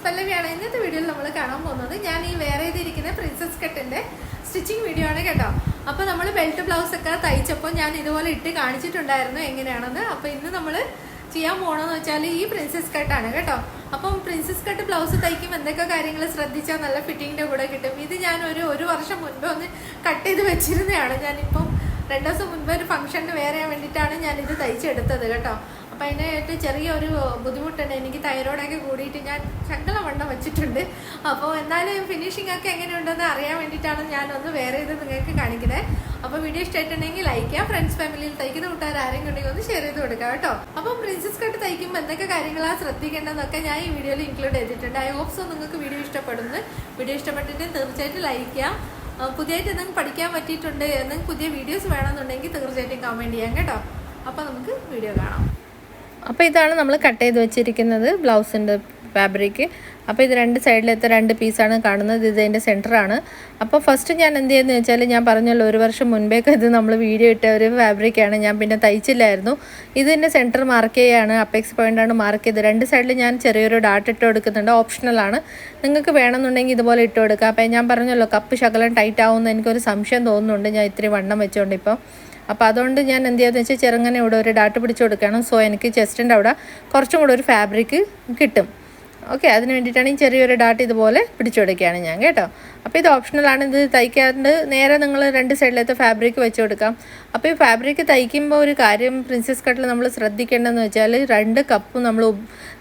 പല്ലവിയാണ്. ഇന്നത്തെ വീഡിയോയിൽ നമ്മൾ കാണാൻ പോകുന്നത് ഞാൻ ഈ വേറെ ചെയ്തിരിക്കുന്ന പ്രിൻസസ് കട്ടിന്റെ സ്റ്റിച്ചിങ് വീഡിയോ ആണ് കേട്ടോ. അപ്പോൾ നമ്മൾ ബെൽറ്റ് ബ്ലൗസ് ഒക്കെ തയ്ച്ചപ്പോൾ ഞാൻ ഇതുപോലെ ഇട്ട് കാണിച്ചിട്ടുണ്ടായിരുന്നു എങ്ങനെയാണെന്ന്. അപ്പോൾ ഇന്ന് നമ്മൾ ചെയ്യാൻ പോകണമെന്ന് വെച്ചാൽ ഈ പ്രിൻസസ് കട്ടാണ് കേട്ടോ. അപ്പം പ്രിൻസസ് കട്ട് ബ്ലൗസ് തയ്ക്കുമ്പോൾ എന്തൊക്കെ കാര്യങ്ങൾ ശ്രദ്ധിച്ചാൽ നല്ല ഫിറ്റിങ്ങിന്റെ കൂടെ കിട്ടും. ഇത് ഞാൻ ഒരു വർഷം മുൻപ് ഒന്ന് കട്ട് ചെയ്ത് വെച്ചിരുന്നതാണ്. ഞാനിപ്പം 2 ദിവസം മുൻപ് ഒരു ഫംഗ്ഷന് വേറെ വേണ്ടിയിട്ടാണ് ഞാനിത് തയ്ച്ചെടുത്തത് കേട്ടോ. അപ്പം അതിനായിട്ട് ചെറിയൊരു ബുദ്ധിമുട്ടുണ്ട്. എനിക്ക് തൈറോയിഡൊക്കെ കൂടിയിട്ട് ഞാൻ ശകലവണ്ണം വെച്ചിട്ടുണ്ട്. അപ്പോൾ എന്നാലും ഫിനിഷിംഗ് ഒക്കെ എങ്ങനെയുണ്ടെന്ന് അറിയാൻ വേണ്ടിയിട്ടാണ് ഞാനൊന്ന് വേറെ ഇത് നിങ്ങൾക്ക് കാണിക്കുന്നത്. അപ്പോൾ വീഡിയോ ഇഷ്ടമായിട്ടുണ്ടെങ്കിൽ ലൈക്ക് ചെയ്യാം. ഫ്രണ്ട്സ് ഫാമിലിയിൽ തയ്ക്കുന്ന കൂട്ടുകാർ ആരെങ്കിലും ഉണ്ടെങ്കിൽ ഒന്ന് ഷെയർ ചെയ്ത് കൊടുക്കാം കേട്ടോ. അപ്പം പ്രിൻസസ് കട്ട് തയ്ക്കുമ്പോൾ എന്തൊക്കെ കാര്യങ്ങളാണ് ശ്രദ്ധിക്കേണ്ടതെന്നൊക്കെ ഞാൻ ഈ വീഡിയോയിൽ ഇൻക്ലൂഡ് ചെയ്തിട്ടുണ്ട്. ഐ ഹോപ്പ് സോ നിങ്ങൾക്ക് വീഡിയോ ഇഷ്ടപ്പെടുന്നു. വീഡിയോ ഇഷ്ടപ്പെട്ടിട്ട് തീർച്ചയായിട്ടും ലൈക്ക് ചെയ്യാം. പുതിയതായിട്ട് എന്തെങ്കിലും പഠിക്കാൻ പറ്റിയിട്ടുണ്ട്, എന്തെങ്കിലും പുതിയ വീഡിയോസ് വേണമെന്നുണ്ടെങ്കിൽ തീർച്ചയായിട്ടും കമൻറ്റ് ചെയ്യാം കേട്ടോ. അപ്പോൾ നമുക്ക് വീഡിയോ കാണാം. അപ്പോൾ ഇതാണ് നമ്മൾ കട്ട് ചെയ്ത് വെച്ചിരിക്കുന്നത് ബ്ലൗസിൻ്റെ ഫാബ്രിക്. അപ്പോൾ ഇത് 2 സൈഡിലത്തെ 2 പീസാണ് കാണുന്നത്. ഇത് അതിൻ്റെ സെൻറ്ററാണ്. അപ്പോൾ ഫസ്റ്റ് ഞാൻ എന്ത് ചെയ്യുന്നത് വെച്ചാൽ, ഞാൻ പറഞ്ഞല്ലോ 1 വർഷം മുൻപേക്ക് ഇത് നമ്മൾ വീഡിയോ ഇട്ട ഒരു ഫാബ്രിക്കാണ്. ഞാൻ പിന്നെ തയ്ച്ചില്ലായിരുന്നു. ഇതിൻ്റെ സെൻറ്റർ മാർക്ക് ചെയ്യുകയാണ്, അപ്പെക്സ് പോയിൻ്റാണ് മാർക്ക് ചെയ്ത്. 2 സൈഡിൽ ഞാൻ ചെറിയൊരു ഡാട്ട് ഇട്ട് കൊടുക്കുന്നുണ്ട്. ഓപ്ഷണലാണ്, നിങ്ങൾക്ക് വേണമെന്നുണ്ടെങ്കിൽ ഇതുപോലെ ഇട്ട് കൊടുക്കുക. അപ്പോൾ ഞാൻ പറഞ്ഞല്ലോ കപ്പ് ശകലം ടൈറ്റ് ആവുമെന്ന് എനിക്കൊരു സംശയം തോന്നുന്നുണ്ട്, ഞാൻ ഇത്തിരി വണ്ണം വെച്ചുകൊണ്ട് ഇപ്പം. അപ്പോൾ അതുകൊണ്ട് ഞാൻ എന്ത് ചെയ്യാന്ന് വെച്ചാൽ ചെറുങ്ങനെ ഇവിടെ ഒരു ഡാട്ട് പിടിച്ച് കൊടുക്കണം. സോ എനിക്ക് ചെസ്റ്റിൻ്റെ അവിടെ കുറച്ചും കൂടെ ഒരു ഫാബ്രിക് കിട്ടും. ഓക്കെ, അതിന് വേണ്ടിയിട്ടാണ് ഈ ചെറിയൊരു ഡാട്ട് ഇതുപോലെ പിടിച്ചു കൊടുക്കുകയാണ് ഞാൻ കേട്ടോ. അപ്പോൾ ഇത് ഓപ്ഷണലാണ്. ഇത് തയ്ക്കാറുണ്ട്. നേരെ നിങ്ങൾ 2 സൈഡിലത്തെ ഫാബ്രിക് വെച്ച് കൊടുക്കാം. അപ്പോൾ ഈ ഫാബ്രിക് തയ്ക്കുമ്പോൾ ഒരു കാര്യം പ്രിൻസസ് കട്ടിൽ നമ്മൾ ശ്രദ്ധിക്കേണ്ടതെന്ന് വെച്ചാൽ 2 കപ്പ് നമ്മൾ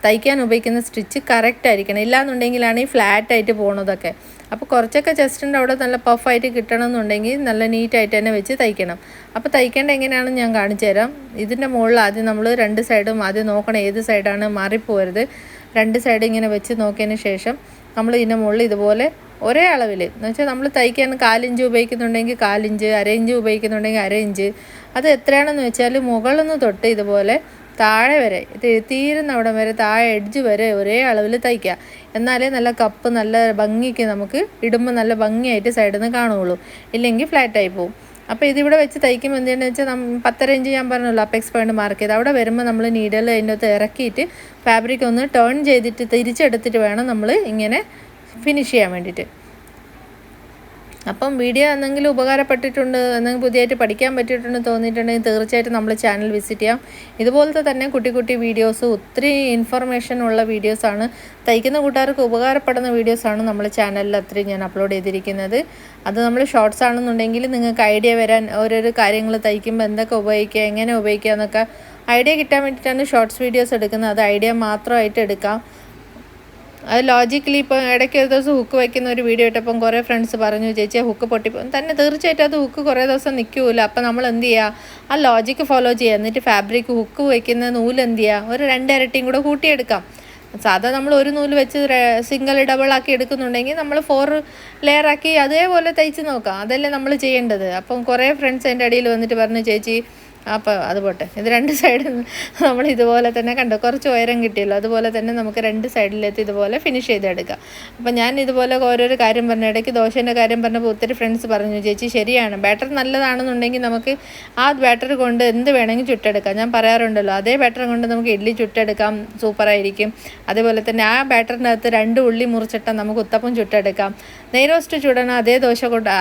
തയ്ക്കാൻ ഉപയോഗിക്കുന്ന സ്റ്റിച്ച് കറക്റ്റ് ആയിരിക്കണം. ഇല്ലാന്നുണ്ടെങ്കിലാണ് ഈ ഫ്ലാറ്റായിട്ട് പോകണതൊക്കെ. അപ്പോൾ കുറച്ചൊക്കെ ചെസ്റ്റിൻ്റെ അവിടെ നല്ല പഫായിട്ട് കിട്ടണമെന്നുണ്ടെങ്കിൽ നല്ല നീറ്റായിട്ട് തന്നെ വെച്ച് തയ്ക്കണം. അപ്പോൾ തയ്ക്കേണ്ട എങ്ങനെയാണെന്ന് ഞാൻ കാണിച്ചു തരാം. ഇതിൻ്റെ മുകളിൽ ആദ്യം നമ്മൾ 2 സൈഡും ആദ്യം നോക്കണം ഏത് സൈഡാണ്, മാറിപ്പോകരുത്. 2 സൈഡ് ഇങ്ങനെ വെച്ച് നോക്കിയതിന് ശേഷം നമ്മൾ ഇതിൻ്റെ മുകളിൽ ഇതുപോലെ ഒരേ അളവിൽ എന്ന് വെച്ചാൽ നമ്മൾ തയ്ക്കാൻ 4 ഇഞ്ച് ഉപയോഗിക്കുന്നുണ്ടെങ്കിൽ 4 ഇഞ്ച്, 1/2 ഇഞ്ച് ഉപയോഗിക്കുന്നുണ്ടെങ്കിൽ 1/2 ഇഞ്ച്. അത് എത്രയാണെന്ന് വെച്ചാൽ മുകളിൽ നിന്ന് തൊട്ട് ഇതുപോലെ താഴെ വരെ, ഇത് തീരുന്ന അവിടെ വരെ താഴെ എഡ്ജ് വരെ ഒരേ അളവിൽ തയ്ക്കുക. എന്നാലേ നല്ല കപ്പ് നല്ല ഭംഗിക്ക് നമുക്ക് ഇടുമ്പോൾ നല്ല ഭംഗിയായിട്ട് സൈഡിൽ നിന്ന് കാണുകയുള്ളൂ. ഇല്ലെങ്കിൽ ഫ്ലാറ്റായി പോകും. അപ്പോൾ ഇതിവിടെ വെച്ച് തയ്ക്കുമ്പോൾ എന്തെന്ന് വെച്ചാൽ 10.5 ഇഞ്ച് ഞാൻ പറഞ്ഞല്ലോ അപ്പെക്സ് പോയിന്റ് മാർക്ക് ചെയ്ത്. അവിടെ വരുമ്പോൾ നമ്മൾ നീഡിൽ അതിൻ്റെ അകത്ത് ഇറക്കിയിട്ട് ഫാബ്രിക് ഒന്ന് ടേൺ ചെയ്തിട്ട് തിരിച്ചെടുത്തിട്ട് വേണം നമ്മൾ ഇങ്ങനെ ഫിനിഷ് ചെയ്യാൻ വേണ്ടിയിട്ട്. അപ്പം വീഡിയോ എന്തെങ്കിലും ഉപകാരപ്പെട്ടിട്ടുണ്ട്, എന്തെങ്കിലും പുതിയതായിട്ട് പഠിക്കാൻ പറ്റിയിട്ടുണ്ട് തോന്നിയിട്ടുണ്ടെങ്കിൽ തീർച്ചയായിട്ടും നമ്മൾ ചാനൽ വിസിറ്റ് ചെയ്യാം. ഇതുപോലത്തെ തന്നെ കുട്ടി വീഡിയോസ്, ഒത്തിരി ഇൻഫർമേഷൻ ഉള്ള വീഡിയോസാണ്, തയ്ക്കുന്ന കൂട്ടുകാർക്ക് ഉപകാരപ്പെടുന്ന വീഡിയോസാണ് നമ്മൾ ചാനലിൽ അത്രയും ഞാൻ അപ്ലോഡ് ചെയ്തിരിക്കുന്നത്. അത് നമ്മൾ ഷോർട്സ് ആണെന്നുണ്ടെങ്കിൽ നിങ്ങൾക്ക് ഐഡിയ വരാൻ ഓരോരോ കാര്യങ്ങൾ തയ്ക്കുമ്പോൾ എന്തൊക്കെ ഉപയോഗിക്കുക, എങ്ങനെ ഉപയോഗിക്കുക എന്നൊക്കെ ഐഡിയ കിട്ടാൻ വേണ്ടിയിട്ടാണ് ഷോർട്സ് വീഡിയോസ് എടുക്കുന്നത്. അത് ഐഡിയ മാത്രമായിട്ട് എടുക്കാം. അത് ലോജിക്കലി ഇപ്പോൾ ഇടയ്ക്ക് ഒരു ദിവസം ഹുക്ക് വയ്ക്കുന്ന ഒരു വീഡിയോ ഇട്ടപ്പം കുറേ ഫ്രണ്ട്സ് പറഞ്ഞു, ചേച്ചി ഹുക്ക് പൊട്ടിപ്പോൾ തന്നെ. തീർച്ചയായിട്ടും അത് ഹുക്ക് കുറേ ദിവസം നിൽക്കില്ല. അപ്പോൾ നമ്മൾ എന്ത് ചെയ്യുക, ആ ലോജിക്ക് ഫോളോ ചെയ്യുക. എന്നിട്ട് ഫാബ്രിക് ഹുക്ക് വയ്ക്കുന്ന നൂല് എന്ത് ചെയ്യുക, ഒരു 2 ഇരട്ടിയും കൂടെ കൂട്ടിയെടുക്കാം. സാധാ നമ്മൾ ഒരു നൂല് വെച്ച് സിംഗിൾ ഡബിൾ ആക്കി എടുക്കുന്നുണ്ടെങ്കിൽ നമ്മൾ 4 ലെയർ ആക്കി അതേപോലെ തയ്ച്ച് നോക്കാം. അതല്ലേ നമ്മൾ ചെയ്യേണ്ടത്. അപ്പം കുറേ ഫ്രണ്ട്സ് എൻ്റെ ഇടയിൽ വന്നിട്ട് പറഞ്ഞു, ചേച്ചി അപ്പോൾ അത് പോട്ടെ, ഇത് 2 സൈഡിൽ നമ്മൾ ഇതുപോലെ തന്നെ കണ്ടോ കുറച്ച് ഉയരം കിട്ടിയല്ലോ, അതുപോലെ തന്നെ നമുക്ക് 2 സൈഡിലെത്തി ഇതുപോലെ ഫിനിഷ് ചെയ്തെടുക്കാം. അപ്പം ഞാൻ ഇതുപോലെ ഓരോരോ കാര്യം പറഞ്ഞു. ഇടയ്ക്ക് ദോശേൻ്റെ കാര്യം പറഞ്ഞപ്പോൾ ഒത്തിരി ഫ്രണ്ട്സ് പറഞ്ഞു, ചേച്ചി ശരിയാണ്, ബാറ്റർ നല്ലതാണെന്നുണ്ടെങ്കിൽ നമുക്ക് ആ ബാറ്റർ കൊണ്ട് എന്ത് വേണമെങ്കിൽ ചുട്ടെടുക്കാം. ഞാൻ പറയാറുണ്ടല്ലോ, അതേ ബാറ്റർ കൊണ്ട് നമുക്ക് ഇഡ്ഡലി ചുട്ടെടുക്കാം, സൂപ്പറായിരിക്കും. അതേപോലെ തന്നെ ആ ബാറ്ററിൻ്റെ അകത്ത് 2 ഉള്ളി മുറിച്ചിട്ടാൽ നമുക്ക് ഉത്തപ്പം ചുട്ടെടുക്കാം. നെയ് റോസ്റ്റ് ചുടണം,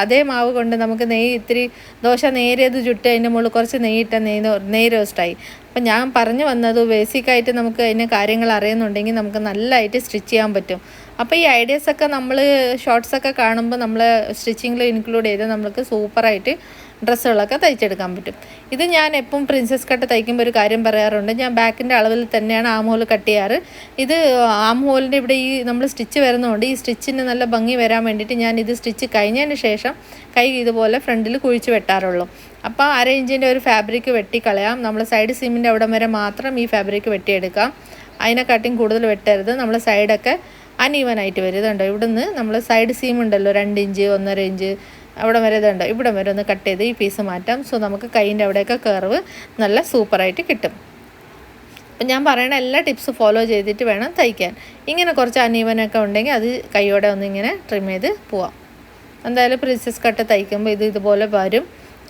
അതേ മാവ് കൊണ്ട് നമുക്ക് ഇത്തിരി ദോശ നേരിയത് ചുട്ട് അതിൻ്റെ മുകളിൽ കുറച്ച് നെയ്യ് നെയ് റോസ്റ്റായി. അപ്പം ഞാൻ പറഞ്ഞു വന്നത് ബേസിക്കായിട്ട് നമുക്ക് അതിന് കാര്യങ്ങൾ അറിയുന്നുണ്ടെങ്കിൽ നമുക്ക് നല്ലതായിട്ട് സ്റ്റിച്ച് ചെയ്യാൻ പറ്റും. അപ്പോൾ ഈ ഐഡിയാസൊക്കെ നമ്മൾ ഷോർട്സൊക്കെ കാണുമ്പോൾ നമ്മൾ സ്റ്റിച്ചിങ്ങിൽ ഇൻക്ലൂഡ് ചെയ്ത് നമുക്ക് സൂപ്പറായിട്ട് ഡ്രസ്സുകളൊക്കെ തയ്ച്ചെടുക്കാൻ പറ്റും. ഇത് ഞാൻ എപ്പം പ്രിൻസസ് കട്ട് തയ്ക്കുമ്പോൾ ഒരു കാര്യം പറയാറുണ്ട്, ഞാൻ ബാക്കിൻ്റെ അളവിൽ തന്നെയാണ് ആം ഹോൾ കട്ട് ചെയ്യാറ്. ഇത് ആം ഹോളിൻ്റെ ഇവിടെ ഈ നമ്മൾ സ്റ്റിച്ച് വരുന്നതുകൊണ്ട് ഈ സ്റ്റിച്ചിന് നല്ല ഭംഗി വരാൻ വേണ്ടിയിട്ട് ഞാൻ ഇത് സ്റ്റിച്ച് കഴിഞ്ഞതിന് ശേഷം കൈ ഇതുപോലെ ഫ്രണ്ടിൽ കുഴിച്ച് വെട്ടാറുള്ളൂ. അപ്പോൾ 1/2 ഇഞ്ചിൻ്റെ ഒരു ഫാബ്രിക് വെട്ടിക്കളയാം. നമ്മൾ സൈഡ് സീമിൻ്റെ അവിടം വരെ മാത്രം ഈ ഫാബ്രിക് വെട്ടിയെടുക്കാം. അതിനെക്കാട്ടിയും കൂടുതൽ വെട്ടരുത്. നമ്മൾ സൈഡൊക്കെ അൺഈവനായിട്ട് വരും. ഇതുണ്ടോ, ഇവിടുന്ന് നമ്മൾ സൈഡ് സീം ഉണ്ടല്ലോ 2 ഇഞ്ച് 1.5 ഇഞ്ച് അവിടെ വരെ ഇതുണ്ടോ, ഇവിടെ വരെ ഒന്ന് കട്ട് ചെയ്ത് ഈ പീസ് മാറ്റാം. സോ നമുക്ക് കൈയിൻ്റെ അവിടെയൊക്കെ കർവ് നല്ല സൂപ്പറായിട്ട് കിട്ടും. അപ്പം ഞാൻ പറയണ എല്ലാ ടിപ്സ് ഫോളോ ചെയ്തിട്ട് വേണം തയ്ക്കാൻ. ഇങ്ങനെ കുറച്ച് അൺഈവനൊക്കെ ഉണ്ടെങ്കിൽ അത് കൈയോടെ ഒന്ന് ഇങ്ങനെ ട്രിം ചെയ്ത് പോവാം. എന്തായാലും പ്രിൻസസ് കട്ട് തയ്ക്കുമ്പോൾ ഇതുപോലെ വരും.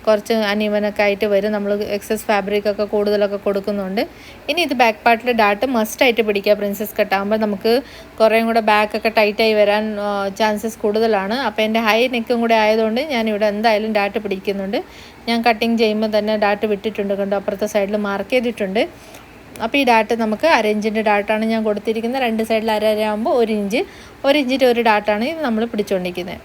കുറച്ച് അനീവനൊക്കെ ആയിട്ട് വരും. നമ്മൾ എക്സസ് ഫാബ്രിക്കൊക്കെ കൂടുതലൊക്കെ കൊടുക്കുന്നുണ്ട്. ഇനി ഇത് ബാക്ക് പാർട്ടിൽ ഡാട്ട് മസ്റ്റായിട്ട് പിടിക്കുക. പ്രിൻസസ് കട്ടാകുമ്പോൾ നമുക്ക് കുറേയും കൂടെ ബാക്കൊക്കെ ടൈറ്റായി വരാൻ ചാൻസസ് കൂടുതലാണ്. അപ്പോൾ എൻ്റെ ഹൈ നെക്കും കൂടെ ആയതുകൊണ്ട് ഞാനിവിടെ എന്തായാലും ഡാട്ട് പിടിക്കുന്നുണ്ട്. ഞാൻ കട്ടിങ് ചെയ്യുമ്പോൾ തന്നെ ഡാട്ട് വിട്ടിട്ടുണ്ട്, കണ്ടോ, അപ്പുറത്തെ സൈഡിൽ മാർക്ക് ചെയ്തിട്ടുണ്ട്. അപ്പോൾ ഈ ഡാട്ട് നമുക്ക് 1 ഇഞ്ചിൻ്റെ ഡാട്ടാണ് ഞാൻ കൊടുത്തിരിക്കുന്നത്. 2 സൈഡിൽ 1.5 ആകുമ്പോൾ 1 ഇഞ്ച്, 1 ഇഞ്ചിൻ്റെ ഒരു ഡാട്ടാണ് ഇത് നമ്മൾ പിടിച്ചുകൊണ്ടിരിക്കുന്നത്.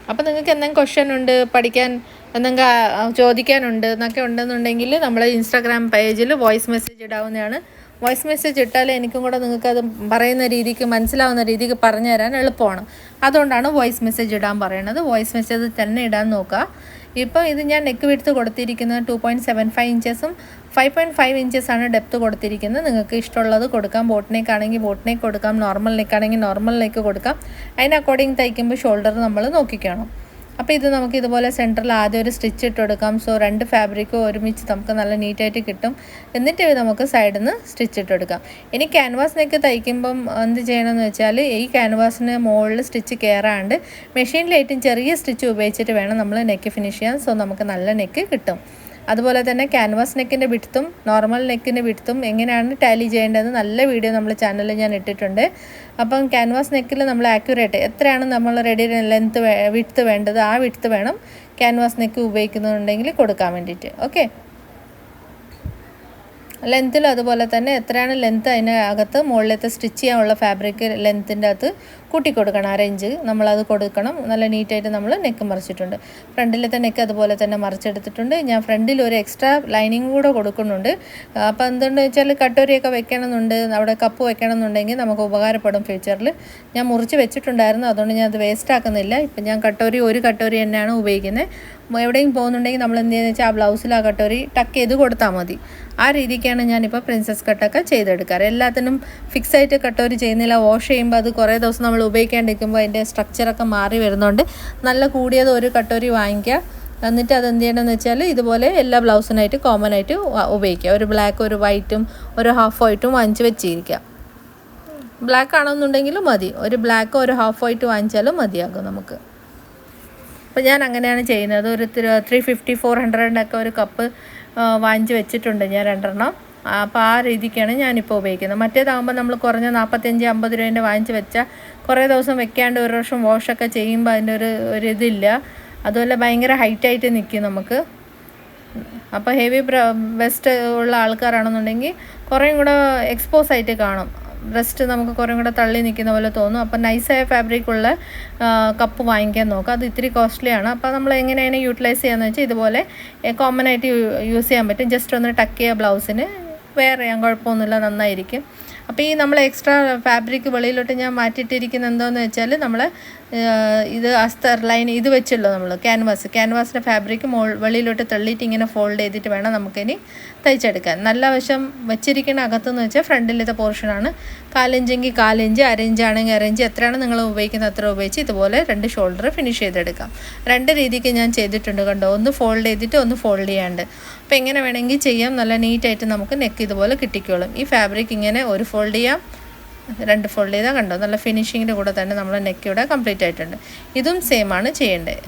അപ്പോൾ നിങ്ങൾക്ക് എന്തെങ്കിലും ക്വസ്റ്റ്യൻ ഉണ്ട്, പഠിക്കാൻ എന്തെങ്കിലും ചോദിക്കാനുണ്ട് എന്നൊക്കെ ഉണ്ടെന്നുണ്ടെങ്കിൽ നമ്മൾ ഇൻസ്റ്റാഗ്രാം പേജിൽ വോയിസ് മെസ്സേജ് ഇടാവുന്നതാണ്. വോയിസ് മെസ്സേജ് ഇട്ടാൽ എനിക്കും കൂടെ നിങ്ങൾക്കത് പറയുന്ന രീതിക്ക് മനസ്സിലാവുന്ന രീതിക്ക് പറഞ്ഞു തരാൻ എളുപ്പമാണ്. അതുകൊണ്ടാണ് വോയിസ് മെസ്സേജ് ഇടാൻ പറയുന്നത്. വോയിസ് മെസ്സേജ് തന്നെ ഇടാൻ നോക്കുക. ഇപ്പോൾ ഇത് ഞാൻ നെക്ക് വിഡ്ത്ത് കൊടുത്തിരിക്കുന്നത് 2.75 ഇഞ്ചസും 5.5 ഇഞ്ചസാണ് ഡെപ്ത്ത് കൊടുത്തിരിക്കുന്നത്. നിങ്ങൾക്ക് ഇഷ്ടമുള്ളത് കൊടുക്കാം. ബോട്ട് നെക്ക് ആണെങ്കിൽ ബോട്ട് നെക്ക് കൊടുക്കാം, നോർമൽ നെക്ക് ആണെങ്കിൽ നോർമൽ നെക്ക് കൊടുക്കാം. അതിന് അക്കോർഡിംഗ് തയ്ക്കുമ്പോൾ ഷോൾഡർ നമ്മൾ നോക്കിക്കണം. അപ്പോൾ ഇത് നമുക്ക് ഇതുപോലെ സെൻറ്ററിൽ ആദ്യം ഒരു സ്റ്റിച്ച് ഇട്ട് കൊടുക്കാം. സോ 2 ഫാബ്രിക്കും ഒരുമിച്ച് നമുക്ക് നല്ല നീറ്റായിട്ട് കിട്ടും. എന്നിട്ട് നമുക്ക് സൈഡിൽ നിന്ന് സ്റ്റിച്ച് ഇട്ട് കൊടുക്കാം. ഇനി ക്യാൻവാസ് നെക്ക് തയ്ക്കുമ്പം എന്ത് ചെയ്യണമെന്ന് വെച്ചാൽ ഈ ക്യാൻവാസിന് മുകളിൽ സ്റ്റിച്ച് കയറാണ്ട് മെഷീനിൽ ഏറ്റവും ചെറിയ സ്റ്റിച്ച് ഉപയോഗിച്ചിട്ട് വേണം നമ്മൾ നെക്ക് ഫിനിഷ് ചെയ്യാൻ. സോ നമുക്ക് നല്ല നെക്ക് കിട്ടും. അതുപോലെ തന്നെ ക്യാൻവാസ് നെക്കിൻ്റെ വിഡ്ത്തും നോർമൽ നെക്കിൻ്റെ വിഡ്ത്തും എങ്ങനെയാണ് ടാലി ചെയ്യേണ്ടതെന്ന് നല്ല വീഡിയോ നമ്മൾ ചാനലിൽ ഞാൻ ഇട്ടിട്ടുണ്ട്. അപ്പം ക്യാൻവാസ് നെക്കിൽ നമ്മൾ ആക്യുറേറ്റ് എത്രയാണ് നമ്മൾ റെഡി ലെങ്ത്ത് വിഡ്ത്ത് വേണ്ടത് ആ വിഡ്ത്ത് വേണം ക്യാൻവാസ് നെക്ക് ഉപയോഗിക്കുന്നുണ്ടെങ്കിൽ കൊടുക്കാൻ വേണ്ടിയിട്ട്. ഓക്കെ, ലെങ്ത്തിലും അതുപോലെ തന്നെ എത്രയാണ് ലെങ്ത്ത് അതിനകത്ത് മുകളിലത്തെ സ്റ്റിച്ച് ചെയ്യാനുള്ള ഫാബ്രിക് ലെങ്ത്തിൻ്റെ അകത്ത് കൂട്ടി കൊടുക്കണം. 1 ഇഞ്ച് നമ്മളത് കൊടുക്കണം. നല്ല നീറ്റായിട്ട് നമ്മൾ നെക്ക് മറിച്ചിട്ടുണ്ട്. ഫ്രണ്ടിലത്തെ നെക്ക് അതുപോലെ തന്നെ മറിച്ചെടുത്തിട്ടുണ്ട്. ഞാൻ ഫ്രണ്ടിൽ ഒരു എക്സ്ട്രാ ലൈനിങ് കൂടെ കൊടുക്കുന്നുണ്ട്. അപ്പോൾ എന്തുകൊണ്ട് വെച്ചാൽ കട്ടോരിയൊക്കെ വെക്കണമെന്നുണ്ട്, അവിടെ കപ്പ് വെക്കണമെന്നുണ്ടെങ്കിൽ നമുക്ക് ഉപകാരപ്പെടും ഫ്യൂച്ചറിൽ. ഞാൻ മുറിച്ച് വെച്ചിട്ടുണ്ടായിരുന്നു, അതുകൊണ്ട് ഞാൻ അത് വേസ്റ്റ് ആക്കുന്നില്ല. ഇപ്പം ഞാൻ ഒരു കട്ടോരി തന്നെയാണ് ഉപയോഗിക്കുന്നത്. എവിടെയും പോകുന്നുണ്ടെങ്കിൽ നമ്മൾ എന്ത് ചെയ്യുന്നത് വെച്ചാൽ ആ ബ്ലൗസിൽ ആ കട്ടോരി ടക്ക് ചെയ്ത് കൊടുത്താൽ മതി. ആ രീതിക്കാണ് ഞാനിപ്പോൾ പ്രിൻസസ് കട്ടൊക്കെ ചെയ്തെടുക്കാറ്. എല്ലാത്തിനും ഫിക്സായിട്ട് കട്ടോരി ചെയ്യുന്നില്ല. വാഷ് ചെയ്യുമ്പോൾ അത് കുറേ ദിവസം നമ്മൾ ഉപയോഗിക്കാണ്ടിരിക്കുമ്പോൾ അതിൻ്റെ സ്ട്രക്ചറൊക്കെ മാറി വരുന്നുണ്ട്. നല്ല കൂടിയത് ഒരു കട്ടോരി വാങ്ങിക്കുക. എന്നിട്ട് അത് എന്ത് ചെയ്യണമെന്ന് വെച്ചാൽ ഇതുപോലെ എല്ലാ ബ്ലൗസിനായിട്ട് കോമൺ ആയിട്ട് ഉപയോഗിക്കുക. ഒരു ബ്ലാക്ക്, ഒരു വൈറ്റും, ഒരു ഹാഫ് വൈറ്റും വാങ്ങിച്ച് വെച്ചിരിക്കുക. ബ്ലാക്ക് ആണെന്നുണ്ടെങ്കിലും മതി. ഒരു ബ്ലാക്കോ ഒരു ഹാഫ് വൈറ്റ് വാങ്ങിച്ചാലും മതിയാകും നമുക്ക്. അപ്പോൾ ഞാൻ അങ്ങനെയാണ് ചെയ്യുന്നത്. ഒരു 350-400 ഒക്കെ ഒരു കപ്പ് വാങ്ങിച്ച് വെച്ചിട്ടുണ്ട് ഞാൻ 2 എണ്ണം. അപ്പോൾ ആ രീതിക്കാണ് ഞാനിപ്പോൾ ഉപയോഗിക്കുന്നത്. മറ്റേതാകുമ്പോൾ നമ്മൾ കുറഞ്ഞ 45-50 രൂപേൻ്റെ വാങ്ങിച്ച് വെച്ചാൽ കുറേ ദിവസം വെക്കാണ്ട് ഒരു വർഷം വാഷൊക്കെ ചെയ്യുമ്പോൾ അതിൻ്റെ ഒരു ഇതില്ല. അതുപോലെ ഭയങ്കര ഹൈറ്റായിട്ട് നിൽക്കും നമുക്ക്. അപ്പോൾ ഹെവി വെസ്റ്റ് ഉള്ള ആൾക്കാരാണെന്നുണ്ടെങ്കിൽ കുറേയും കൂടെ എക്സ്പോസ് ആയിട്ട് കാണും. ബ്രസ്റ്റ് നമുക്ക് കുറേയും കൂടെ തള്ളി നിൽക്കുന്ന പോലെ തോന്നും. അപ്പോൾ നൈസായ ഫാബ്രിക്കുള്ള കപ്പ് വാങ്ങിക്കാൻ നോക്കുക. അത് ഇത്തിരി കോസ്റ്റ്ലിയാണ്. അപ്പോൾ നമ്മൾ എങ്ങനെയാണ് യൂട്ടിലൈസ് ചെയ്യാന്ന് വെച്ചാൽ ഇതുപോലെ കോമൺ ആയിട്ട് യൂസ് ചെയ്യാൻ പറ്റും. ജസ്റ്റ് ഒന്ന് ടക്ക് ചെയ്യുക ബ്ലൗസിന്, വെയർ ചെയ്യാൻ കുഴപ്പമൊന്നുമില്ല, നന്നായിരിക്കും. അപ്പോൾ ഈ നമ്മൾ എക്സ്ട്രാ ഫാബ്രിക് വെളിയിലോട്ട് ഞാൻ മാറ്റിയിട്ടിരിക്കുന്നത് എന്താണെന്ന് വെച്ചാൽ നമ്മൾ ഇത് അസ്തർ ലൈൻ ഇത് വെച്ചല്ലോ നമ്മൾ ക്യാൻവാസിൻ്റെ ഫാബ്രിക് വെളിയിലോട്ട് തള്ളിയിട്ട് ഇങ്ങനെ ഫോൾഡ് ചെയ്തിട്ട് വേണം നമുക്കിനി തയ്ച്ചെടുക്കാൻ. നല്ല വശം വെച്ചിരിക്കുന്ന അകത്തെന്ന് വെച്ചാൽ ഫ്രണ്ടിലത്തെ പോർഷനാണ്. 4 ഇഞ്ചെങ്കിൽ 4 ഇഞ്ച്, 1 ഇഞ്ച് ആണെങ്കിൽ 1 ഇഞ്ച്, എത്രയാണ് നിങ്ങൾ ഉപയോഗിക്കുന്നത് അത്ര ഉപയോഗിച്ച് ഇതുപോലെ 2 ഷോൾഡർ ഫിനിഷ് ചെയ്തെടുക്കാം. 2 രീതിക്ക് ഞാൻ ചെയ്തിട്ടുണ്ട്, കണ്ടോ. ഒന്ന് ഫോൾഡ് ചെയ്തിട്ട് ഒന്ന് ഫോൾഡ് ചെയ്യാണ്ട്. അപ്പോൾ എങ്ങനെ വേണമെങ്കിൽ ചെയ്യാം. നല്ല നീറ്റായിട്ട് നമുക്ക് നെക്ക് ഇതുപോലെ കിട്ടിക്കോളും. ഈ ഫാബ്രിക് ഇങ്ങനെ ഒരു ഫോൾഡ് ചെയ്യാം, 2 ഫോൾഡ് ചെയ്താൽ കണ്ടോ നല്ല ഫിനിഷിങ്ങിൻ്റെ കൂടെ തന്നെ നമ്മുടെ നെക്ക് ഇവിടെ കംപ്ലീറ്റ് ആയിട്ടുണ്ട്. ഇതും സെയിം ആണ് ചെയ്യേണ്ടത്.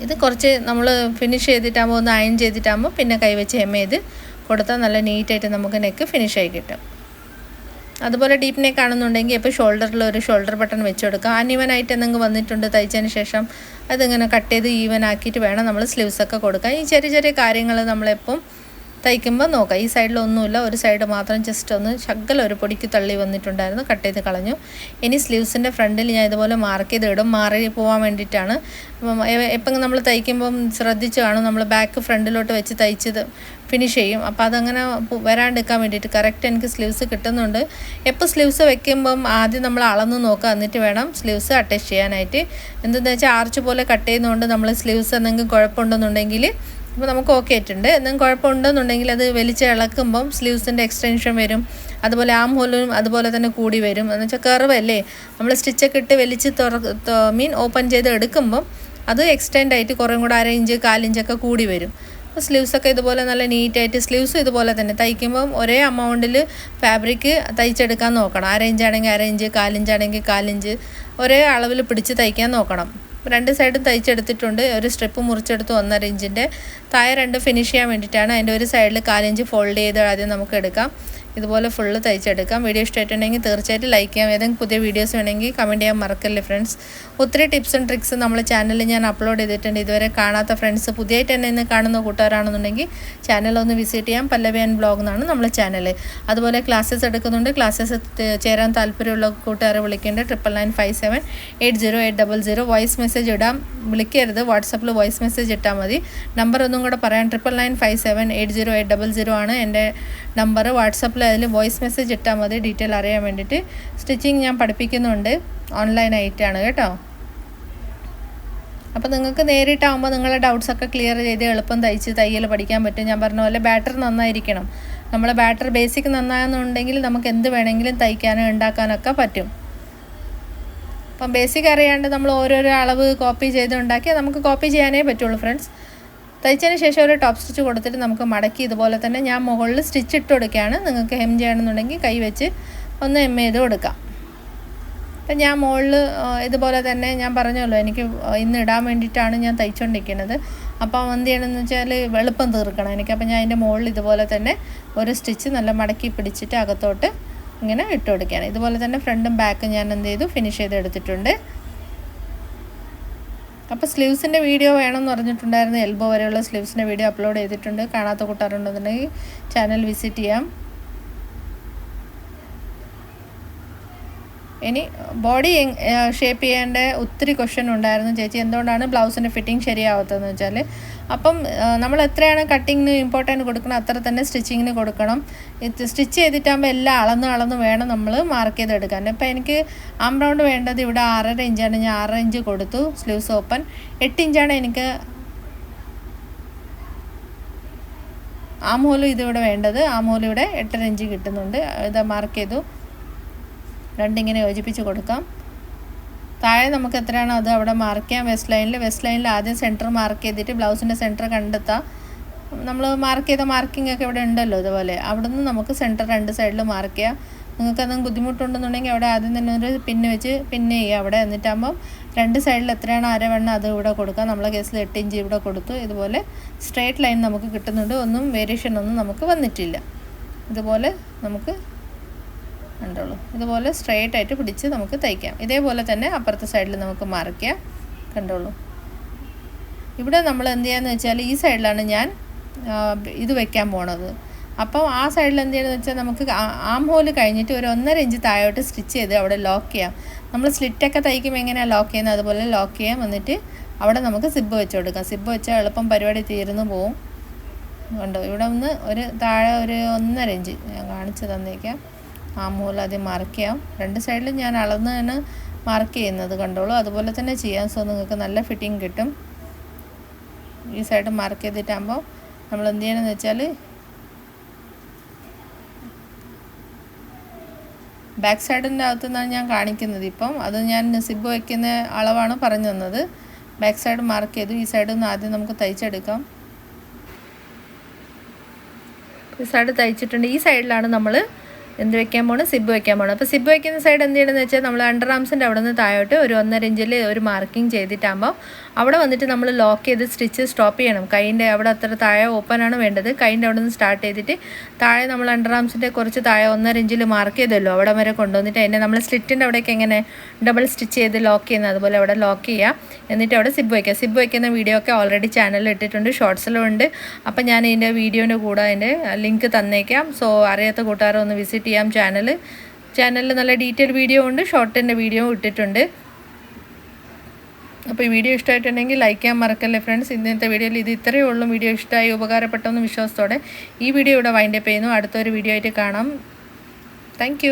ഇത് കുറച്ച് നമ്മൾ ഫിനിഷ് ചെയ്തിട്ടാകുമ്പോൾ ഒന്ന് അയൺ ചെയ്തിട്ടാകുമ്പോൾ പിന്നെ കൈവച്ച് ഹെം ചെയ്ത് കൊടുത്താൽ നല്ല നീറ്റായിട്ട് നമുക്ക് നെക്ക് ഫിനിഷായി കിട്ടും. അതുപോലെ ഡീപ്പ് നെക്ക് ആണെന്നുണ്ടെങ്കിൽ ഇപ്പോൾ ഷോൾഡറിൽ ഒരു ഷോൾഡർ ബട്ടൺ വെച്ച് കൊടുക്കുക. അൺഈവനായിട്ട് എന്തെങ്കിലും വന്നിട്ടുണ്ട് തയ്ച്ചതിന് ശേഷം അതിങ്ങനെ കട്ട് ചെയ്ത് ഈവൻ ആക്കിയിട്ട് വേണം നമ്മൾ സ്ലീവ്സൊക്കെ കൊടുക്കാൻ. ഈ ചെറിയ ചെറിയ കാര്യങ്ങൾ നമ്മളെപ്പം തയ്ക്കുമ്പോൾ നോക്കാം. ഈ സൈഡിലൊന്നുമില്ല, ഒരു സൈഡ് മാത്രം ജസ്റ്റ് ഒന്ന് ശകലം ഒരു പൊടിക്ക് തള്ളി വന്നിട്ടുണ്ടായിരുന്നു, കട്ട് ചെയ്ത് കളഞ്ഞു. ഇനി സ്ലീവ്സിൻ്റെ ഫ്രണ്ടിൽ ഞാൻ ഇതുപോലെ മാർക്ക് ചെയ്ത് ഇടും, മാറി പോകാൻ വേണ്ടിയിട്ടാണ്. എപ്പം നമ്മൾ തയ്ക്കുമ്പം ശ്രദ്ധിച്ച് കാണും, നമ്മൾ ബാക്ക് ഫ്രണ്ടിലോട്ട് വെച്ച് തയ്ച്ചത് ഫിനിഷ് ചെയ്യും. അപ്പോൾ അതങ്ങനെ വരാണ്ടിരിക്കാൻ വേണ്ടിയിട്ട് കറക്റ്റ് എനിക്ക് സ്ലീവ്സ് കിട്ടുന്നുണ്ട്. എപ്പോൾ സ്ലീവ്സ് വെക്കുമ്പം ആദ്യം നമ്മൾ അളന്ന് നോക്കുക, എന്നിട്ട് വേണം സ്ലീവ്സ് അറ്റാച്ച് ചെയ്യാനായിട്ട്. എന്തെന്ന് വെച്ചാൽ ആർച്ച് പോലെ കട്ട് ചെയ്യുന്നതുകൊണ്ട് നമ്മൾ സ്ലീവ്സ് എന്തെങ്കിലും കുഴപ്പമുണ്ടെന്നുണ്ടെങ്കിൽ ഇപ്പോൾ നമുക്ക് ഓക്കെ ആയിട്ടുണ്ട്. എന്തെങ്കിലും കുഴപ്പമുണ്ടെന്നുണ്ടെങ്കിൽ അത് വലിച്ച് ഇളക്കുമ്പം സ്ലീവ്സിൻ്റെ എക്സ്റ്റൻഷൻ വരും. അതുപോലെ ആം ഹോലും അതുപോലെ തന്നെ കൂടി വരും. എന്ന് വെച്ചാൽ കർവ് അല്ലേ, നമ്മൾ സ്റ്റിച്ചൊക്കെ ഇട്ട് വലിച്ച് ഓപ്പൺ ചെയ്ത് എടുക്കുമ്പം അത് എക്സ്റ്റെൻഡ് ആയിട്ട് കുറേ കൂടെ 1/2 ഇഞ്ച് 4 ഇഞ്ചൊക്കെ കൂടി വരും. അപ്പോൾ സ്ലീവ്സൊക്കെ ഇതുപോലെ നല്ല നീറ്റായിട്ട് സ്ലീവ്സ് ഇതുപോലെ തന്നെ തയ്ക്കുമ്പം ഒരേ അമൗണ്ടിൽ ഫാബ്രിക് തയ്ച്ചെടുക്കാൻ നോക്കണം. 1/2 ഇഞ്ചാണെങ്കിൽ 1/2 ഇഞ്ച്, 4 ഇഞ്ചാണെങ്കിൽ 4 ഇഞ്ച് ഒരേ അളവിൽ പിടിച്ച് തയ്ക്കാൻ നോക്കണം. രണ്ട് സൈഡും തയ്ച്ചെടുത്തിട്ടുണ്ട്. ഒരു സ്ട്രിപ്പ് മുറിച്ചെടുത്ത് 1.5 ഇഞ്ചിൻ്റെ. താഴെ 2 ഫിനിഷ് ചെയ്യാൻ വേണ്ടിയിട്ടാണ്. അതിൻ്റെ ഒരു സൈഡിൽ 4 ഇഞ്ച് ഫോൾഡ് ചെയ്ത് ആദ്യം നമുക്ക് എടുക്കാം. ഇതുപോലെ ഫുള്ള് തയ്ച്ചെടുക്കാം. വീഡിയോ ഇഷ്ടമായിട്ടുണ്ടെങ്കിൽ തീർച്ചയായിട്ടും ലൈക്ക് ചെയ്യാം. ഏതെങ്കിലും പുതിയ വീഡിയോസ് വേണമെങ്കിൽ കമൻറ്റ് ചെയ്യാൻ മറക്കല്ലേ ഫ്രണ്ട്സ്. ഒത്തിരി ടിപ്സ് ആൻഡ് ട്രിക്സ് നമ്മുടെ ചാനലിൽ ഞാൻ അപ്ലോഡ് ചെയ്തിട്ടുണ്ട്. ഇതുവരെ കാണാത്ത ഫ്രണ്ട്സ് പുതിയതായിട്ട് തന്നെ ഇന്ന് കാണുന്ന കൂട്ടുകാരാണെന്നുണ്ടെങ്കിൽ ചാനലൊന്ന് വിസിറ്റ് ചെയ്യാം. പല്ലവി ആൻഡ് ബ്ലോഗ് എന്നാണ് നമ്മുടെ ചാനൽ. അതുപോലെ ക്ലാസ്സസ് എടുക്കുന്നുണ്ട്. ക്ലാസ്സസ് ചേരാൻ താല്പര്യമുള്ള കൂട്ടുകാരെ വിളിക്കേണ്ടത് 9995780800. വോയിസ് മെസ്സേജ് ഇടാം, വിളിക്കരുത്. വാട്സപ്പിൽ വോയിസ് മെസ്സേജ് ഇട്ടാൽ മതി. നമ്പർ ഒന്നും കൂടെ പറയാം, 9995780800 ആണ് എൻ്റെ നമ്പർ. വാട്സപ്പിൽ അതിൽ വോയിസ് മെസ്സേജ് ഇട്ടാൽ മതി ഡീറ്റെയിൽ അറിയാൻ വേണ്ടിയിട്ട്. സ്റ്റിച്ചിങ് ഞാൻ പഠിപ്പിക്കുന്നുണ്ട്, ഓൺലൈനായിട്ടാണ് കേട്ടോ. അപ്പോൾ നിങ്ങൾക്ക് നേരിട്ടാകുമ്പോൾ നിങ്ങളുടെ ഡൗട്ട്സൊക്കെ ക്ലിയർ ചെയ്ത് എളുപ്പം തയ്യൽ പഠിക്കാൻ പറ്റും. ഞാൻ പറഞ്ഞ പോലെ ബാറ്റർ നന്നായിരിക്കണം. നമ്മളെ ബാറ്റർ ബേസിക് നന്നായെന്നുണ്ടെങ്കിൽ നമുക്ക് എന്ത് വേണമെങ്കിലും തയ്ക്കാനും ഉണ്ടാക്കാനൊക്കെ പറ്റും. അപ്പം ബേസിക് അറിയാണ്ട് നമ്മൾ ഓരോരോ അളവ് കോപ്പി ചെയ്ത് ഉണ്ടാക്കിയാൽ നമുക്ക് കോപ്പി ചെയ്യാനേ പറ്റുള്ളൂ ഫ്രണ്ട്സ്. തയ്ച്ചതിന് ശേഷം ഒരു ടോപ്പ് സ്റ്റിച്ച് കൊടുത്തിട്ട് നമുക്ക് മടക്കി ഇതുപോലെ തന്നെ ഞാൻ മുകളിൽ സ്റ്റിച്ച് ഇട്ട് കൊടുക്കുകയാണ്. നിങ്ങൾക്ക് ഹെം ചെയ്യണമെന്നുണ്ടെങ്കിൽ കൈ വെച്ച് ഒന്ന് ഹെം ചെയ്ത് കൊടുക്കാം. അപ്പം ഞാൻ മുകളിൽ ഇതുപോലെ തന്നെ ഞാൻ പറഞ്ഞല്ലോ, എനിക്ക് ഇന്ന് ഇടാൻ വേണ്ടിയിട്ടാണ് ഞാൻ തയ്ച്ചുകൊണ്ടിരിക്കുന്നത്. അപ്പം എന്ത് ചെയ്യണമെന്ന് വെച്ചാൽ എളുപ്പം തീർക്കണം എനിക്ക്. അപ്പം ഞാൻ അതിൻ്റെ മുകളിൽ ഇതുപോലെ തന്നെ ഒരു സ്റ്റിച്ച് നല്ല മടക്കി പിടിച്ചിട്ട് അകത്തോട്ട് ഇങ്ങനെ ഇട്ട് കൊടുക്കുകയാണ്. ഇതുപോലെ തന്നെ ഫ്രണ്ടും ബാക്കും ഞാൻ എന്ത് ചെയ്തു ഫിനിഷ് ചെയ്തെടുത്തിട്ടുണ്ട്. അപ്പോൾ സ്ലീവ്സിൻ്റെ വീഡിയോ വേണമെന്ന് പറഞ്ഞിട്ടുണ്ടായിരുന്നു. എൽബോ വരെയുള്ള സ്ലീവ്സിൻ്റെ വീഡിയോ അപ്ലോഡ് ചെയ്തിട്ടുണ്ട്. കാണാത്ത കൂട്ടുകാരുണ്ടെന്നുണ്ടെങ്കിൽ ചാനൽ വിസിറ്റ് ചെയ്യാം. ഇനി ബോഡി ഷേപ്പ് ചെയ്യേണ്ട ഒത്തിരി ക്വസ്റ്റ്യൻ ഉണ്ടായിരുന്നു. ചേച്ചി എന്തുകൊണ്ടാണ് ബ്ലൗസിൻ്റെ ഫിറ്റിംഗ് ശരിയാവാത്തതെന്ന് വെച്ചാൽ, അപ്പം നമ്മൾ എത്രയാണ് കട്ടിങ്ങിന് ഇമ്പോർട്ടൻറ്റ് കൊടുക്കണം അത്ര തന്നെ സ്റ്റിച്ചിങ്ങിന് കൊടുക്കണം. സ്റ്റിച്ച് ചെയ്തിട്ടാകുമ്പോൾ എല്ലാം അളന്ന് വേണം നമ്മൾ മാർക്ക് ചെയ്തെടുക്കാൻ. ഇപ്പോൾ എനിക്ക് ആം റൗണ്ട് വേണ്ടത് ഇവിടെ 6.5 ഇഞ്ചാണ്. ഞാൻ 6 ഇഞ്ച് കൊടുത്തു. സ്ലീവ്സ് ഓപ്പൺ 8 ഇഞ്ചാണ് എനിക്ക്. ആം ഹോലും ഇതിവിടെ വേണ്ടത്. ആം ഹോലും ഇവിടെ 8.5 ഇഞ്ച് കിട്ടുന്നുണ്ട്. ഇത് മാർക്ക് ചെയ്തു. രണ്ടിങ്ങനെ യോജിപ്പിച്ച് കൊടുക്കാം. താഴെ നമുക്ക് എത്രയാണോ അത് അവിടെ മാർക്ക് ചെയ്യാം. വെസ്റ്റ് ലൈനിൽ ആദ്യം സെൻറ്റർ മാർക്ക് ചെയ്തിട്ട് ബ്ലൗസിൻ്റെ സെൻറ്റർ കണ്ടെത്താം. നമ്മൾ മാർക്ക് ചെയ്ത മാർക്കിംഗ് ഒക്കെ ഇവിടെ ഉണ്ടല്ലോ ഇതുപോലെ. അവിടെ നിന്ന് നമുക്ക് സെൻറ്റർ 2 സൈഡിൽ മാർക്ക് ചെയ്യാം. നിങ്ങൾക്ക് എന്തെങ്കിലും ബുദ്ധിമുട്ടുണ്ടെന്നുണ്ടെങ്കിൽ അവിടെ ആദ്യം തന്നെ ഒരു പിന്ന് വെച്ച് പിന്ന് ചെയ്യുക അവിടെ. എന്നിട്ടാകുമ്പം 2 സൈഡിൽ എത്രയാണോ അരവണ്ണം അത് ഇവിടെ കൊടുക്കാം. നമ്മളെ കേസിൽ 8 ഇഞ്ച് ഇവിടെ കൊടുത്തു. ഇതുപോലെ സ്ട്രേറ്റ് ലൈൻ നമുക്ക് കിട്ടുന്നുണ്ട്. ഒന്നും വേരിയേഷൻ ഒന്നും നമുക്ക് വന്നിട്ടില്ല. ഇതുപോലെ നമുക്ക് ഉണ്ടുള്ളൂ. ഇതുപോലെ സ്ട്രെയിറ്റ് ആയിട്ട് പിടിച്ച് നമുക്ക് തയ്ക്കാം. ഇതേപോലെ തന്നെ അപ്പുറത്തെ സൈഡിൽ നമുക്ക് മാർക്ക് ചെയ്യാം. കണ്ടോളൂ. ഇവിടെ നമ്മൾ എന്ത് ചെയ്യാന്ന് വെച്ചാൽ ഈ സൈഡിലാണ് ഞാൻ ഇത് വെക്കാൻ പോണത്. അപ്പോൾ ആ സൈഡിൽ എന്ത് ചെയ്യണമെന്ന് വെച്ചാൽ നമുക്ക് ആം ഹോല് കഴിഞ്ഞിട്ട് ഒരു 1.5 ഇഞ്ച് താഴോട്ട് സ്റ്റിച്ച് ചെയ്ത് അവിടെ ലോക്ക് ചെയ്യാം. നമ്മൾ സ്ലിറ്റൊക്കെ തയ്ക്കുമ്പോൾ എങ്ങനെയാണ് ലോക്ക് ചെയ്യുന്നത് അതുപോലെ ലോക്ക് ചെയ്യാം. എന്നിട്ട് അവിടെ നമുക്ക് സിബ്ബ് വെച്ച് കൊടുക്കാം. സിബ്ബ് വെച്ചാൽ എളുപ്പം പരിപാടി തീർന്നു പോവും. കണ്ടോ, ഇവിടെ ഒന്ന് ഒരു താഴെ ഒരു 1.5 ഇഞ്ച് ഞാൻ കാണിച്ച് തന്നേക്കാം. ആ മൂല ആദ്യം മാർക്ക് ചെയ്യാം. 2 സൈഡിലും ഞാൻ അളന്നാണ് മാർക്ക് ചെയ്യുന്നത്. കണ്ടോളൂ. അതുപോലെ തന്നെ ചെയ്യാം. സോ നിങ്ങൾക്ക് നല്ല ഫിറ്റിംഗ് കിട്ടും. ഈ സൈഡ് മാർക്ക് ചെയ്തിട്ടാകുമ്പോൾ നമ്മൾ എന്ത് ചെയ്യണമെന്ന് വെച്ചാൽ ബാക്ക് സൈഡിൻ്റെ അകത്തു നിന്നാണ് ഞാൻ കാണിക്കുന്നത്. ഇപ്പം അത് ഞാൻ സിബ്ബ് വയ്ക്കുന്ന അളവാണ് പറഞ്ഞു തന്നത്. ബാക്ക് സൈഡ് മാർക്ക് ചെയ്തു. ഈ സൈഡിൽ നിന്ന് ആദ്യം നമുക്ക് തയ്ച്ചെടുക്കാം. ഈ സൈഡ് തയ്ച്ചിട്ടുണ്ട്. ഈ സൈഡിലാണ് നമ്മൾ എന്ത് വെക്കാൻ പോകണം, സിബ്ബ് വെക്കാൻ പോകണം. അപ്പോൾ സിബ്ബ് വയ്ക്കുന്ന സൈഡ് എന്ത് ചെയ്യണമെന്ന് വെച്ചാൽ നമ്മൾ അണ്ടർ ആംസിൻ്റെ അവിടെ നിന്ന് താഴോട്ട് ഒരു 1.5 ഇഞ്ചിൽ ഒരു മാർക്കിംഗ് ചെയ്തിട്ടാകുമ്പോൾ അവിടെ വന്നിട്ട് നമ്മൾ ലോക്ക് ചെയ്ത് സ്റ്റിച്ച് സ്റ്റോപ്പ് ചെയ്യണം. കൈൻ്റെ അവിടെ അത്ര താഴെ ഓപ്പനാണ് വേണ്ടത്. കൈൻ്റെ അവിടെ നിന്ന് സ്റ്റാർട്ട് ചെയ്തിട്ട് താഴെ നമ്മൾ അണ്ടർ ആംസിൻ്റെ കുറച്ച് താഴെ 1.5 ഇഞ്ചിൽ മാർക്ക് ചെയ്തല്ലോ അവിടെ വരെ കൊണ്ടുവന്നിട്ട് അതിനെ നമ്മൾ സ്ലിറ്റിൻ്റെ അവിടേക്ക് എങ്ങനെ ഡബിൾ സ്റ്റിച്ച് ചെയ്ത് ലോക്ക് ചെയ്യുന്നത് അതുപോലെ അവിടെ ലോക്ക് ചെയ്യുക. എന്നിട്ട് അവിടെ സിബ്ബ് വയ്ക്കുക. സിബ്ബ് വയ്ക്കുന്ന വീഡിയോ ഒക്കെ ഓൾറെഡി ചാനലിൽ ഇട്ടിട്ടുണ്ട്, ഷോർട്സിലും ഉണ്ട്. അപ്പം ഞാൻ ഇതിൻ്റെ വീഡിയോൻ്റെ കൂടെ അതിൻ്റെ ലിങ്ക് തന്നേക്കാം. സോ അറിയാത്ത കൂട്ടുകാരെ ഒന്ന് വിസിറ്റ് ചെയ്യാം. ചാനലിൽ നല്ല ഡീറ്റെയിൽ വീഡിയോ ഉണ്ട്, ഷോർട്ടിൻ്റെ വീഡിയോ ഇട്ടിട്ടുണ്ട്. അപ്പോൾ ഈ വീഡിയോ ഇഷ്ടമായിട്ടുണ്ടെങ്കിൽ ലൈക്ക് ചെയ്യാൻ മറക്കല്ലേ ഫ്രണ്ട്സ്. ഇന്നത്തെ വീഡിയോയിൽ ഇത് ഇത്രയേ ഉള്ളൂ. വീഡിയോ ഇഷ്ടമായി ഉപകാരപ്പെട്ടെന്ന് വിശ്വാസത്തോടെ ഈ വീഡിയോ ഇവിടെ വൈൻഡപ്പ് ചെയ്യുന്നു. അടുത്തൊരു വീഡിയോ ആയിട്ട് കാണാം. താങ്ക്